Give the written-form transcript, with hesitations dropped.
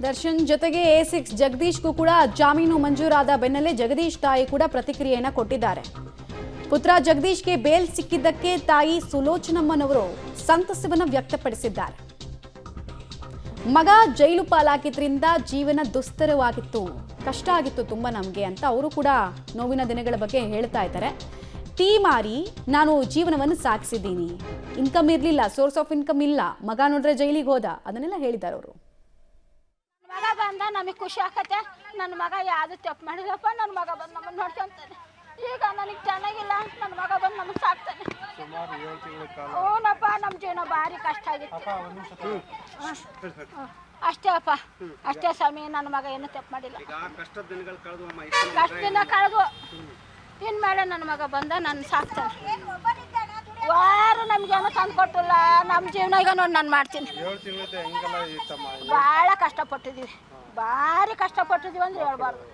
ದರ್ಶನ್ ಜೊತೆಗೆ A6 ಜಗದೀಶ್ಗೂ ಕೂಡ ಜಾಮೀನು ಮಂಜೂರಾದ ಬೆನ್ನಲ್ಲೇ ಜಗದೀಶ್ ತಾಯಿ ಕೂಡ ಪ್ರತಿಕ್ರಿಯೆಯನ್ನ ಕೊಟ್ಟಿದ್ದಾರೆ. ಪುತ್ರ ಜಗದೀಶ್ಗೆ ಬೇಲ್ ಸಿಕ್ಕಿದ್ದಕ್ಕೆ ತಾಯಿ ಸುಲೋಚನಮ್ಮನವರು ಸಂತಸವನ್ನು ವ್ಯಕ್ತಪಡಿಸಿದ್ದಾರೆ. ಮಗ ಜೈಲು ಪಾಲಾಗಿದ್ರಿಂದ ಜೀವನ ದುಸ್ತರವಾಗಿತ್ತು, ಕಷ್ಟ ಆಗಿತ್ತು ತುಂಬಾ ನಮಗೆ ಅಂತ ಅವರು ಕೂಡ ನೋವಿನ ದಿನಗಳ ಬಗ್ಗೆ ಹೇಳ್ತಾ ಇದ್ದಾರೆ. ಟೀ ಮಾರಿ ನಾನು ಜೀವನವನ್ನು ಸಾಗಿಸಿದ್ದೀನಿ, ಇನ್ಕಮ್ ಇರಲಿಲ್ಲ, ಸೋರ್ಸ್ ಆಫ್ ಇನ್ಕಮ್ ಇಲ್ಲ, ಮಗ ನೋಡ್ರೆ ಜೈಲಿಗೆ ಹೋದ, ಅದನ್ನೆಲ್ಲ ಹೇಳಿದ್ದಾರೆ ಅವರು. ಮಗ ಬಂದ ನಮಗೆ ಖುಷಿ ಆಕತ್ತೆ. ನನ್ನ ಮಗ ಯಾವುದು ತಪ್ಪು ಮಾಡಿಲ್ಲಪ್ಪ, ನನ್ನ ಮಗ ಬಂದು ನಮ್ಮನ್ನು ನೋಡ್ಕೊಂತಾನೆ. ಈಗ ನನಗೆ ಚೆನ್ನಾಗಿಲ್ಲ, ನನ್ನ ಮಗ ಬಂದು ನಮಗೆ ಸಾಕ್ತಾನೆ. ಹ್ಞೂನಪ್ಪ, ನಮ್ಮ ಜೀವನ ಭಾರಿ ಕಷ್ಟ ಆಗಿತ್ತು. ಅಷ್ಟೇ ಅಪ್ಪ, ಅಷ್ಟೇ ಸ್ವಾಮಿ, ನನ್ನ ಮಗ ಏನು ತಪ್ಪು ಮಾಡಿಲ್ಲ. ಕಷ್ಟ ದಿನ ಕಳೆದು ಇನ್ಮೇಲೆ ನನ್ನ ಮಗ ಬಂದ ನನ್ನ ಸಾಕ್ತಾನೆ. ಯಾರು ನಮ್ಗೇನು ತಂದು ಕೊಟ್ಟಿಲ್ಲ, ನಮ್ಮ ಜೀವನ ಈಗ ನೋಡಿ ನಾನು ಮಾಡ್ತೀನಿ. ಭಾಳ ಕಷ್ಟಪಟ್ಟಿದ್ದೀವಿ, ಭಾರಿ ಕಷ್ಟಪಟ್ಟಿದ್ದೀವಿ ಅಂದ್ರೆ ಹೇಳ್ಬಾರ್ದು.